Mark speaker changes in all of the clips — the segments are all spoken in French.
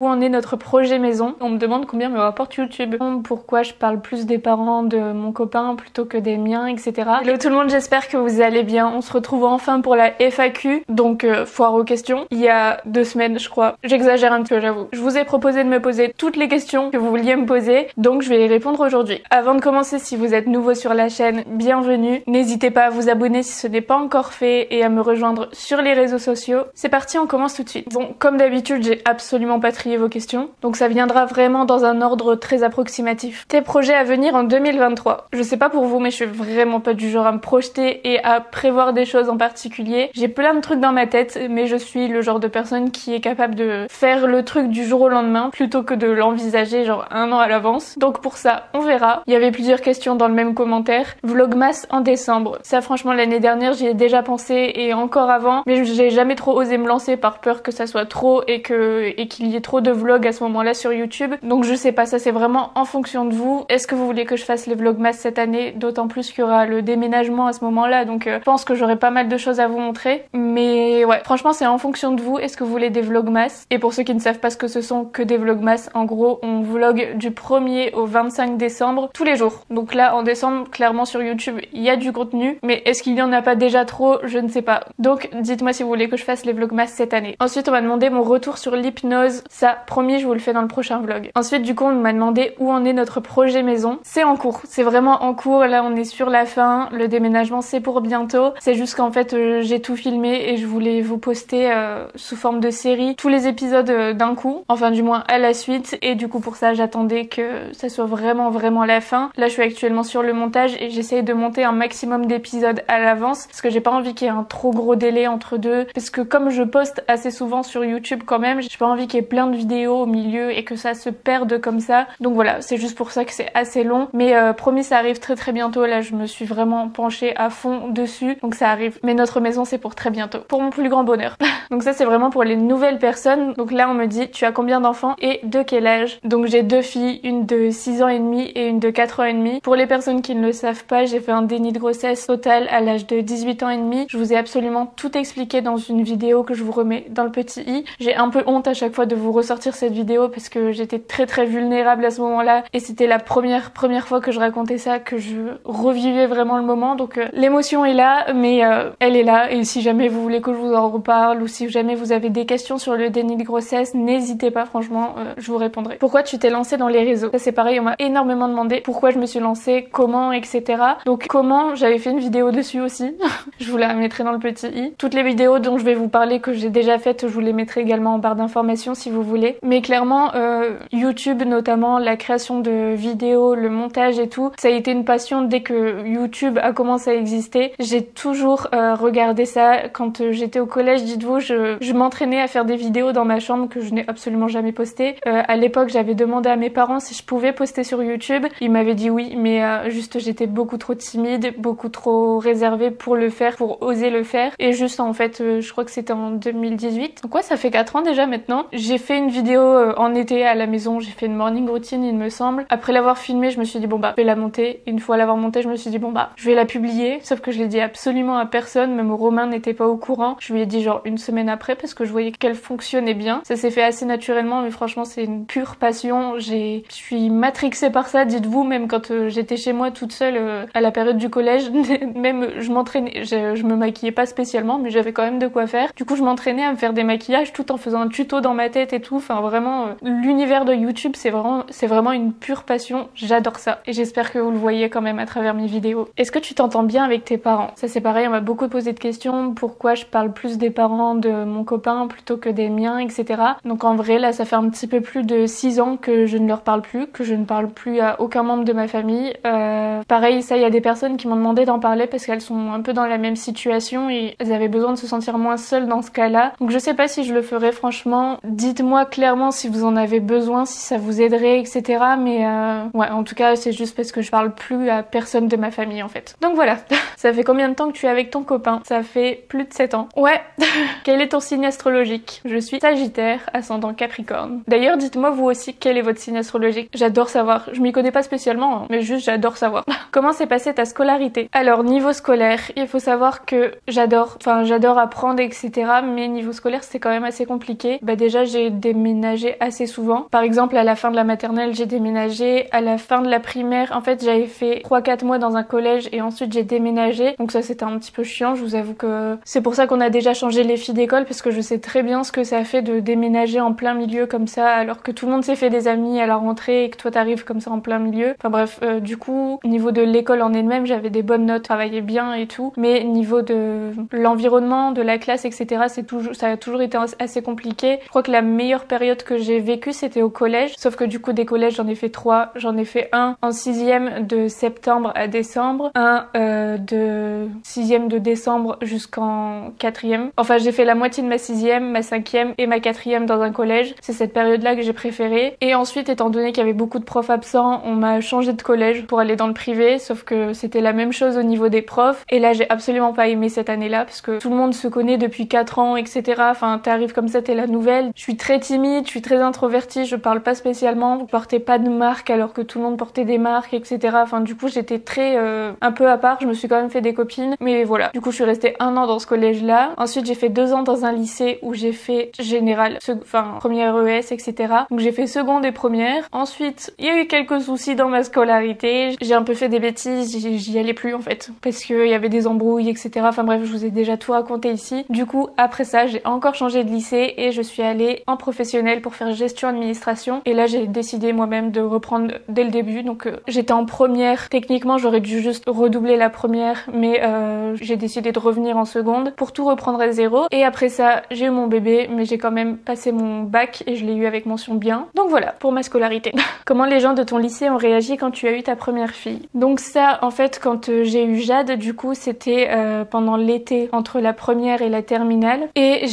Speaker 1: Où en est notre projet maison? On me demande combien me rapporte YouTube, pourquoi je parle plus des parents de mon copain plutôt que des miens, etc. Hello tout le monde, j'espère que vous allez bien. On se retrouve enfin pour la FAQ, donc foire aux questions. Il y a 2 semaines je crois, j'exagère un petit peu j'avoue. Je vous ai proposé de me poser toutes les questions que vous vouliez me poser, donc je vais y répondre aujourd'hui. Avant de commencer, si vous êtes nouveau sur la chaîne, bienvenue. N'hésitez pas à vous abonner si ce n'est pas encore fait et à me rejoindre sur les réseaux sociaux. C'est parti, on commence tout de suite. Bon, comme d'habitude, j'ai absolument pas trié vos questions, donc ça viendra vraiment dans un ordre très approximatif. Tes projets à venir en 2023. Je sais pas pour vous, mais je suis vraiment pas du genre à me projeter et à prévoir des choses en particulier. J'ai plein de trucs dans ma tête, mais je suis le genre de personne qui est capable de faire le truc du jour au lendemain plutôt que de l'envisager genre 1 an à l'avance. Donc pour ça, on verra. Il y avait plusieurs questions dans le même commentaire. Vlogmas en décembre. Ça franchement l'année dernière j'y ai déjà pensé et encore avant, mais j'ai jamais trop osé me lancer par peur que ça soit trop et qu'il y ait trop de vlogs à ce moment-là sur YouTube. Donc je sais pas, ça c'est vraiment en fonction de vous. Est-ce que vous voulez que je fasse les vlogmas cette année? D'autant plus qu'il y aura le déménagement à ce moment-là, donc je pense que j'aurai pas mal de choses à vous montrer. Mais ouais, franchement c'est en fonction de vous. Est-ce que vous voulez des vlogmas? Et pour ceux qui ne savent pas ce que ce sont que des vlogmas, en gros on vlog du 1er au 25 décembre tous les jours. Donc là en décembre, clairement sur YouTube il y a du contenu, mais est-ce qu'il y en a pas déjà trop? Je ne sais pas. Donc dites-moi si vous voulez que je fasse les vlogmas cette année. Ensuite on m'a demandé mon retour sur l'hypnose. Ça, promis, je vous le fais dans le prochain vlog. Ensuite du coup on m'a demandé où en est notre projet maison. C'est en cours, c'est vraiment en cours. Là on est sur la fin, le déménagement c'est pour bientôt. C'est juste qu'en fait j'ai tout filmé et je voulais vous poster sous forme de série tous les épisodes d'un coup, enfin du moins à la suite, et du coup pour ça j'attendais que ça soit vraiment la fin. Là je suis actuellement sur le montage et j'essaye de monter un maximum d'épisodes à l'avance parce que j'ai pas envie qu'il y ait un trop gros délai entre deux, parce que comme je poste assez souvent sur YouTube quand même, j'ai pas envie qu'il y ait plein de vidéos au milieu et que ça se perde comme ça. Donc voilà, c'est juste pour ça que c'est assez long, mais promis ça arrive très bientôt. Là je me suis vraiment penchée à fond dessus, donc ça arrive. Mais notre maison c'est pour très bientôt, pour mon plus grand bonheur. Donc ça c'est vraiment pour les nouvelles personnes. Donc là on me dit tu as combien d'enfants et de quel âge? Donc j'ai 2 filles, une de 6 ans et demi et une de 4 ans et demi. Pour les personnes qui ne le savent pas, j'ai fait un déni de grossesse total à l'âge de 18 ans et demi. Je vous ai absolument tout expliqué dans une vidéo que je vous remets dans le petit i. J'ai un peu honte à chaque fois de vous ressortir cette vidéo parce que j'étais très vulnérable à ce moment-là et c'était la première fois que je racontais ça, que je revivais vraiment le moment. Donc l'émotion est là, mais elle est là, et si jamais vous voulez que je vous en reparle ou si jamais vous avez des questions sur le déni de grossesse, n'hésitez pas, franchement je vous répondrai. Pourquoi tu t'es lancée dans les réseaux? Ça c'est pareil, on m'a énormément demandé pourquoi je me suis lancée, comment, etc. Donc comment, j'avais fait une vidéo dessus aussi. Je vous la mettrai dans le petit i. Toutes les vidéos dont je vais vous parler que j'ai déjà faites, je vous les mettrai également en barre d'informations si vous voulez. Mais clairement YouTube notamment, la création de vidéos, le montage et tout, ça a été une passion dès que YouTube a commencé à exister. J'ai toujours regardé ça. Quand j'étais au collège, dites-vous, je m'entraînais à faire des vidéos dans ma chambre que je n'ai absolument jamais postées. À l'époque j'avais demandé à mes parents si je pouvais poster sur YouTube. Ils m'avaient dit oui, mais juste j'étais beaucoup trop timide, beaucoup trop réservée pour le faire, pour oser le faire. Et juste en fait je crois que c'était en 2018. Donc ouais, ça fait 4 ans déjà maintenant. J'ai fait une vidéo en été à la maison, j'ai fait une morning routine il me semble. Après l'avoir filmée, je me suis dit bon bah je vais la monter. Une fois l'avoir montée, je me suis dit bon bah je vais la publier. Sauf que je l'ai dit absolument à personne, même Romain n'était pas au courant. Je lui ai dit genre une semaine après parce que je voyais qu'elle fonctionnait bien. Ça s'est fait assez naturellement, mais franchement c'est une pure passion. Je suis matrixée par ça, dites-vous, même quand j'étais chez moi toute seule à la période du collège, même je m'entraînais, je me maquillais pas spécialement, mais j'avais quand même de quoi faire. Du coup je m'entraînais à me faire des maquillages tout en faisant un tuto dans ma tête et tout. Enfin vraiment l'univers de YouTube c'est vraiment une pure passion. J'adore ça et j'espère que vous le voyez quand même à travers mes vidéos. Est-ce que tu t'entends bien avec tes parents? Ça c'est pareil, on m'a beaucoup posé de questions. Pourquoi je parle plus des parents de mon copain plutôt que des miens, etc. Donc en vrai là ça fait un petit peu plus de 6 ans que je ne leur parle plus, que je ne parle plus à aucun membre de ma famille. Pareil, ça il y a des personnes qui m'ont demandé d'en parler parce qu'elles sont un peu dans la même situation et elles avaient besoin de se sentir moins seules dans ce cas-là. Donc je sais pas si je le ferai, franchement. Dites-moi clairement si vous en avez besoin, si ça vous aiderait, etc. Mais ouais, en tout cas c'est juste parce que je parle plus à personne de ma famille en fait. Donc voilà. Ça fait combien de temps que tu es avec ton copain? Ça fait plus de 7 ans. Ouais. Quel est ton signe astrologique? Je suis Sagittaire, ascendant Capricorne. D'ailleurs, dites-moi vous aussi quel est votre signe astrologique. J'adore savoir. Je m'y connais pas spécialement, hein, mais juste j'adore savoir. Comment s'est passée ta scolarité? Alors, niveau scolaire, il faut savoir que j'adore apprendre, etc. Mais niveau scolaire, c'est quand même assez compliqué. Bah déjà, j'ai déménager assez souvent. Par exemple, à la fin de la maternelle, j'ai déménagé. À la fin de la primaire, en fait, j'avais fait 3-4 mois dans un collège et ensuite j'ai déménagé. Donc ça, c'était un petit peu chiant. Je vous avoue que c'est pour ça qu'on a déjà changé les filles d'école, parce que je sais très bien ce que ça fait de déménager en plein milieu comme ça, alors que tout le monde s'est fait des amis à la rentrée et que toi t'arrives comme ça en plein milieu. Enfin bref, du coup, au niveau de l'école en elle-même, j'avais des bonnes notes, travaillais bien et tout. Mais niveau de l'environnement, de la classe, etc., ça a toujours été assez compliqué. Je crois que la meilleure période que j'ai vécue, c'était au collège. Sauf que du coup, des collèges, j'en ai fait 3. J'en ai fait un en 6e de septembre à décembre, un de 6e de décembre jusqu'en 4e. Enfin, j'ai fait la moitié de ma 6e, ma 5e et ma 4e dans un collège. C'est cette période-là que j'ai préférée. Et ensuite, étant donné qu'il y avait beaucoup de profs absents, on m'a changé de collège pour aller dans le privé, sauf que c'était la même chose au niveau des profs. Et là, j'ai absolument pas aimé cette année-là, parce que tout le monde se connaît depuis 4 ans, etc. Enfin, t'arrives comme ça, t'es la nouvelle. Je suis très timide, je suis très introvertie, je parle pas spécialement, je portais pas de marque alors que tout le monde portait des marques, etc. Enfin, du coup, j'étais très un peu à part. Je me suis quand même fait des copines, mais voilà. Du coup, je suis restée 1 an dans ce collège-là. Ensuite, j'ai fait 2 ans dans un lycée où j'ai fait général, première ES, etc. Donc j'ai fait seconde et première. Ensuite, il y a eu quelques soucis dans ma scolarité. J'ai un peu fait des bêtises, j'y allais plus en fait, parce qu'il y avait des embrouilles, etc. Enfin bref, je vous ai déjà tout raconté ici. Du coup, après ça, j'ai encore changé de lycée et je suis allée en professionnel pour faire gestion administration. Et là, j'ai décidé moi-même de reprendre dès le début. Donc j'étais en première. Techniquement, j'aurais dû juste redoubler la première, mais j'ai décidé de revenir en seconde pour tout reprendre à zéro. Et après ça, j'ai eu mon bébé, mais j'ai quand même passé mon bac et je l'ai eu avec mention bien. Donc voilà, pour ma scolarité. Comment les gens de ton lycée ont réagi quand tu as eu ta première fille? Donc ça, en fait, quand j'ai eu Jade, du coup, c'était pendant l'été, entre la première et la terminale. Et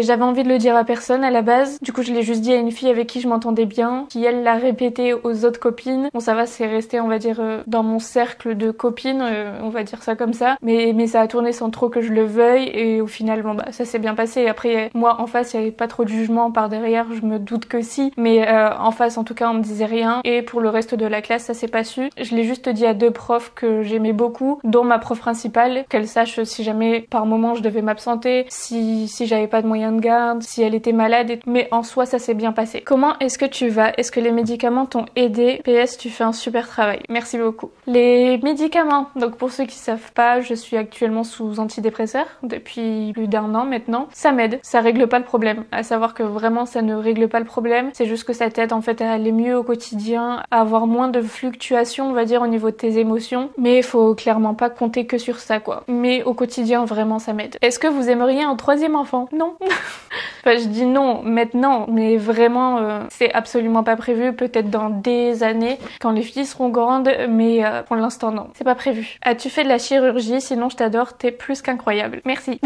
Speaker 1: j'avais envie de le dire à personne à la base. Du coup, je l'ai juste dit à une fille avec qui je m'entendais bien, qui elle l'a répété aux autres copines. Bon, ça va, c'est resté, on va dire, dans mon cercle de copines, on va dire ça comme ça. Mais ça a tourné sans trop que je le veuille et au final, bon bah, ça s'est bien passé. Après, moi, en face, il y avait pas trop de jugement. Par derrière, je me doute que si. Mais en face, en tout cas, on me disait rien. Et pour le reste de la classe, ça s'est pas su. Je l'ai juste dit à 2 profs que j'aimais beaucoup, dont ma prof principale, qu'elle sache si jamais par moment je devais m'absenter, si j'avais pas de moyens de garde, si elle était malade. Mais en soi, ça s'est bien passé. Comment est-ce que tu vas? Est-ce que les médicaments t'ont aidé? PS, tu fais un super travail. Merci beaucoup. Les médicaments. Donc pour ceux qui savent pas, je suis actuellement sous antidépresseurs depuis plus d'1 an maintenant. Ça m'aide. Ça règle pas le problème. À savoir que vraiment, ça ne règle pas le problème. C'est juste que ça t'aide en fait à aller mieux au quotidien, à avoir moins de fluctuations, on va dire, au niveau de tes émotions. Mais il faut clairement pas compter que sur ça, quoi. Mais au quotidien, vraiment, ça m'aide. Est-ce que vous aimeriez un 3e enfant? Non. Enfin, je dis non maintenant, mais vraiment, c'est absolument pas prévu. Peut-être dans des années, quand les filles seront grandes, mais pour l'instant, non. C'est pas prévu. As-tu fait de la chirurgie? Sinon, je t'adore, t'es plus qu'incroyable. Merci.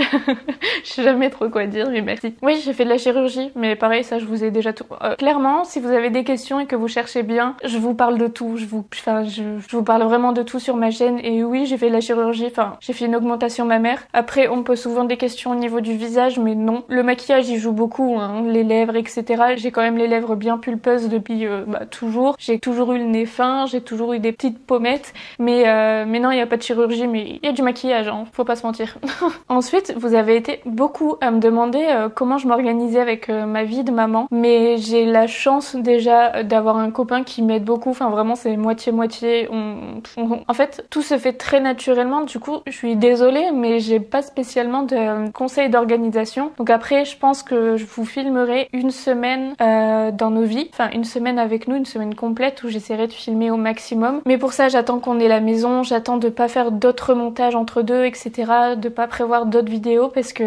Speaker 1: Je sais jamais trop quoi dire, mais merci. Oui, j'ai fait de la chirurgie, mais pareil, ça, je vous ai déjà tout... clairement, si vous avez des questions et que vous cherchez bien, je vous parle de tout. Je vous parle vraiment de tout sur ma chaîne. Et oui, j'ai fait de la chirurgie, enfin, j'ai fait une augmentation mammaire. Après, on me pose souvent des questions au niveau du visage, mais non. Le maquillage, il joue beaucoup, hein, les lèvres, etc. J'ai quand même les lèvres bien pulpeuses depuis toujours. J'ai toujours eu le nez fin, j'ai toujours eu des petites pommettes, mais non, il n'y a pas de chirurgie, mais il y a du maquillage, hein, faut pas se mentir. Ensuite, vous avez été beaucoup à me demander comment je m'organisais avec ma vie de maman, mais j'ai la chance déjà d'avoir un copain qui m'aide beaucoup, enfin vraiment c'est moitié-moitié. En fait, tout se fait très naturellement, du coup, je suis désolée, mais j'ai pas spécialement de conseils d'organisation. Donc après, je pense que je vous filmerai une semaine dans nos vies, enfin une semaine avec nous, une semaine complète où j'essaierai de filmer au maximum. Mais pour ça, j'attends qu'on ait la maison, j'attends de pas faire d'autres montages entre deux, etc. De pas prévoir d'autres vidéos parce que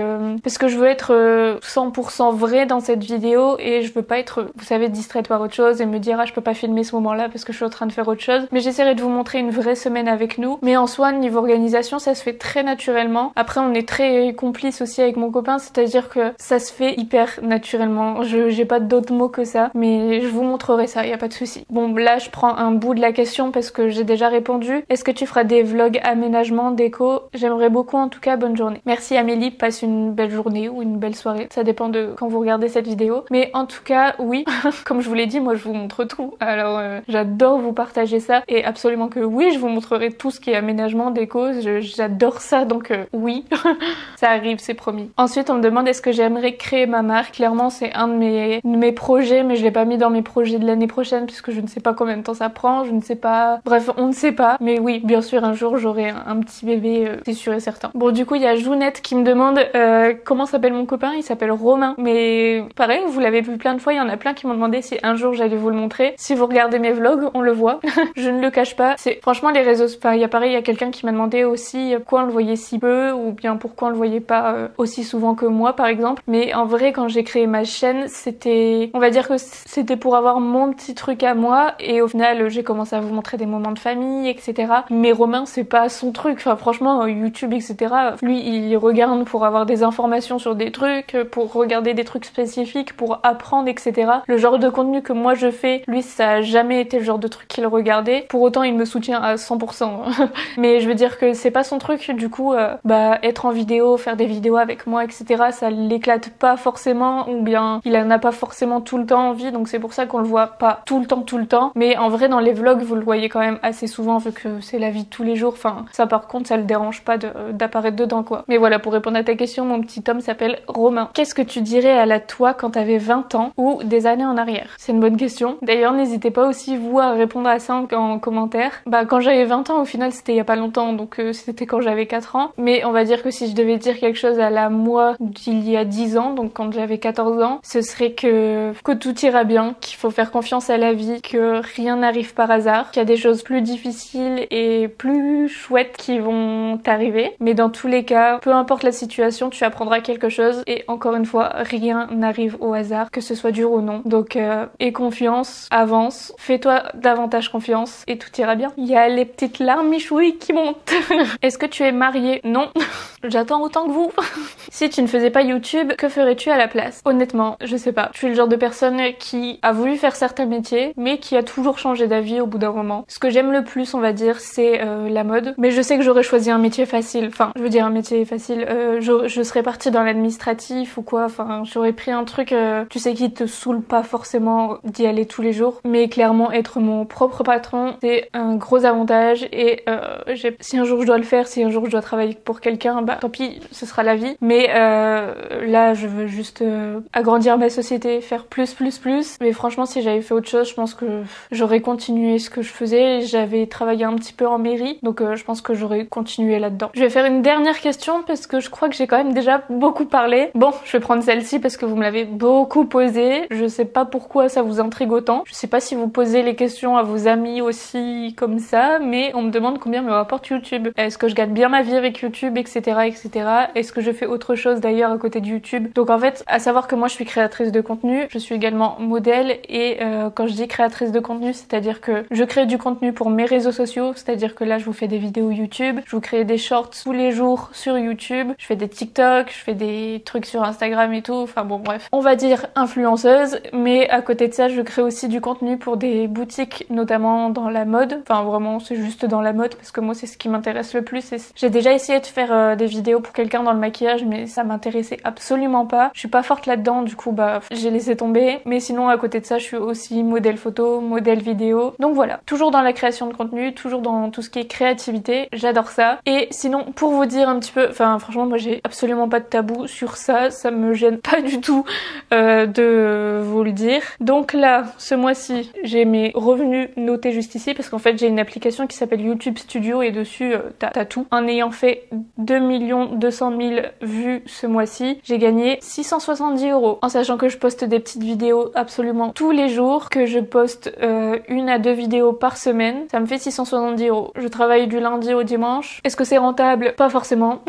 Speaker 1: je veux être 100% vraie dans cette vidéo et je veux pas être, vous savez, distraite par autre chose et me dire ah je peux pas filmer ce moment-là parce que je suis en train de faire autre chose. Mais j'essaierai de vous montrer une vraie semaine avec nous. Mais en soi, niveau organisation, ça se fait très naturellement. Après, on est très complices aussi avec mon copain, c'est-à-dire que ça se fait hyper naturellement. J'ai pas d'autres mots que ça, mais je vous montrerai ça, y a pas de souci. Bon, là, je prends un bout de la question parce que j'ai déjà répondu. Est-ce que tu feras des vlogs aménagement, déco? J'aimerais beaucoup, en tout cas, bonne journée. Merci Amélie, passe une belle journée ou une belle soirée. Ça dépend de quand vous regardez cette vidéo. Mais en tout cas, oui, comme je vous l'ai dit, moi je vous montre tout. Alors, j'adore vous partager ça et absolument que oui, je vous montrerai tout ce qui est aménagement, déco. J'adore ça, donc oui, ça arrive, c'est promis. Ensuite, on me demande est-ce que j'aimerais créer ma marque. Clairement, c'est c'est un de mes projets, mais je l'ai pas mis dans mes projets de l'année prochaine puisque je ne sais pas combien de temps ça prend, je ne sais pas. Bref, on ne sait pas. Mais oui, bien sûr, un jour j'aurai un petit bébé, c'est sûr et certain. Bon, du coup, il y a Jounette qui me demande comment s'appelle mon copain. Il s'appelle Romain. Mais pareil, vous l'avez vu plein de fois, il y en a plein qui m'ont demandé si un jour j'allais vous le montrer. Si vous regardez mes vlogs, on le voit. Je ne le cache pas. C'est franchement les réseaux. Enfin, il y a pareil, il y a quelqu'un qui m'a demandé aussi pourquoi on le voyait si peu ou bien pourquoi on le voyait pas aussi souvent que moi, par exemple. Mais en vrai, quand j'ai créé ma chaîne, on va dire que c'était pour avoir mon petit truc à moi, et au final j'ai commencé à vous montrer des moments de famille, etc. Mais Romain, c'est pas son truc. Enfin, franchement, YouTube, etc. Lui, il regarde pour avoir des informations sur des trucs, pour regarder des trucs spécifiques, pour apprendre, etc. Le genre de contenu que moi je fais, lui, ça a jamais été le genre de truc qu'il regardait. Pour autant, il me soutient à 100%. Mais je veux dire que c'est pas son truc. Du coup, être en vidéo, faire des vidéos avec moi, etc. ça l'éclate pas forcément, ou bien il en a pas forcément tout le temps envie, donc c'est pour ça qu'on le voit pas tout le temps. Mais en vrai, dans les vlogs, vous le voyez quand même assez souvent vu que c'est la vie de tous les jours. Enfin, ça par contre, ça le dérange pas d'apparaître dedans, quoi. Mais voilà, pour répondre à ta question, mon petit homme s'appelle Romain. Qu'est-ce que tu dirais à la toi quand t'avais 20 ans ou des années en arrière? C'est une bonne question. D'ailleurs, n'hésitez pas aussi vous à répondre à ça en commentaire. Quand j'avais 20 ans, au final, c'était il y a pas longtemps, donc c'était quand j'avais 4 ans. Mais on va dire que si je devais dire quelque chose à la moi d'il y a 10 ans, donc quand j'avais 14 ans, ce serait que tout ira bien, qu'il faut faire confiance à la vie, que rien n'arrive par hasard, qu'il y a des choses plus difficiles et plus chouettes qui vont t'arriver. Mais dans tous les cas, peu importe la situation, tu apprendras quelque chose, et encore une fois, rien n'arrive au hasard, que ce soit dur ou non. Donc aie confiance, avance, fais-toi davantage confiance et tout ira bien. Il y a les petites larmes michouilles qui montent. Est-ce que tu es mariée? Non. J'attends autant que vous. Si tu ne faisais pas YouTube, que ferais-tu à la place? Honnêtement, je sais pas. Je suis le genre de personne qui a voulu faire certains métiers, mais qui a toujours changé d'avis au bout d'un moment. Ce que j'aime le plus, on va dire, c'est la mode. Mais je sais que j'aurais choisi un métier facile. Enfin, je veux dire un métier facile. Je serais partie dans l'administratif ou quoi. Enfin, j'aurais pris un truc, tu sais, qui te saoule pas forcément d'y aller tous les jours. Mais clairement, être mon propre patron, c'est un gros avantage. Et si un jour je dois le faire, si un jour je dois travailler pour quelqu'un, tant pis, ce sera la vie. Mais là, je veux juste agrandir ma société, faire plus. Mais franchement, si j'avais fait autre chose, je pense que j'aurais continué ce que je faisais. J'avais travaillé un petit peu en mairie, donc je pense que j'aurais continué là-dedans. Je vais faire une dernière question parce que je crois que j'ai quand même déjà beaucoup parlé. Bon, je vais prendre celle-ci parce que vous me l'avez beaucoup posée. Je sais pas pourquoi ça vous intrigue autant. Je sais pas si vous posez les questions à vos amis aussi comme ça, mais on me demande combien me rapporte YouTube. Est-ce que je gagne bien ma vie avec YouTube, etc., etc. Est-ce que je fais autre chose d'ailleurs à côté de YouTube? Donc en fait, à savoir que moi je suis créatrice de contenu, je suis également modèle, et quand je dis créatrice de contenu, c'est-à-dire que je crée du contenu pour mes réseaux sociaux, c'est-à-dire que là je vous fais des vidéos YouTube, je vous crée des shorts tous les jours sur YouTube, je fais des TikTok, je fais des trucs sur Instagram et tout, enfin bon bref. On va dire influenceuse, mais à côté de ça je crée aussi du contenu pour des boutiques, notamment dans la mode, enfin vraiment c'est juste dans la mode parce que moi c'est ce qui m'intéresse le plus. J'ai déjà essayé de faire des vidéos pour quelqu'un dans le maquillage, mais ça m'intéressait absolument pas. Je suis pas forte là-dedans, du coup j'ai laissé tomber. Mais sinon à côté de ça je suis aussi modèle photo, modèle vidéo. Donc voilà, toujours dans la création de contenu, toujours dans tout ce qui est créativité, j'adore ça. Et sinon pour vous dire un petit peu, enfin franchement moi j'ai absolument pas de tabou sur ça, ça me gêne pas du tout de vous le dire. Donc là, ce mois-ci, j'ai mes revenus notés juste ici parce qu'en fait j'ai une application qui s'appelle YouTube Studio et dessus t'as tout. En ayant fait 2 200 000 vues ce mois-ci, j'ai gagné 670 €. En sachant que je poste des petites vidéos absolument tous les jours, que je poste 1 à 2 vidéos par semaine, ça me fait 670 €. Je travaille du lundi au dimanche. Est-ce que c'est rentable? Pas forcément.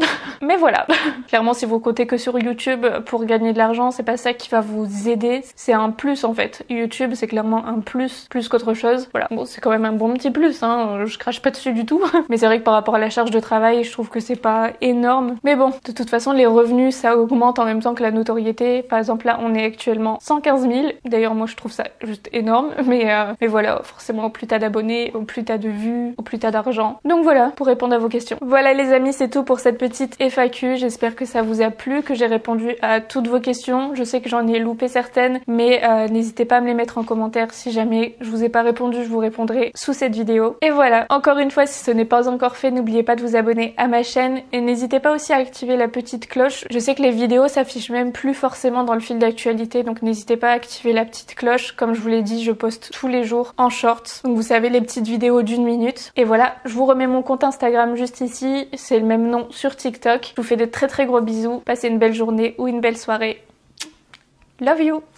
Speaker 1: Mais voilà. Clairement, si vous comptez que sur YouTube pour gagner de l'argent, c'est pas ça qui va vous aider. C'est un plus en fait. YouTube, c'est clairement un plus qu'autre chose. Voilà. Bon, c'est quand même un bon petit plus, hein. Je crache pas dessus du tout. Mais c'est vrai que par rapport à la charge de travail, je trouve que c'est pas énorme. Mais bon, de toute façon, les revenus, ça augmente en même temps que la notoriété. Par exemple, là, on est actuellement 115 000. D'ailleurs, moi, je trouve ça juste énorme. Mais voilà, forcément, au plus t'as d'abonnés, au plus t'as de vues, au plus t'as d'argent. Donc voilà, pour répondre à vos questions. Voilà les amis, c'est tout pour cette petite FAQ. J'espère que ça vous a plu, que j'ai répondu à toutes vos questions. Je sais que j'en ai loupé certaines, mais n'hésitez pas à me les mettre en commentaire si jamais je vous ai pas répondu, je vous répondrai sous cette vidéo. Et voilà, encore une fois, si ce n'est pas encore fait, n'oubliez pas de vous abonner à ma chaîne et n'hésitez pas aussi à activer la petite cloche. Je sais que les vidéos s'affichent même plus forcément dans le fil fil d'actualité, donc n'hésitez pas à activer la petite cloche. Comme je vous l'ai dit, je poste tous les jours en shorts, donc vous savez, les petites vidéos d'1 minute. Et voilà, je vous remets mon compte Instagram juste ici, c'est le même nom sur TikTok. Je vous fais de très gros bisous, passez une belle journée ou une belle soirée. Love you!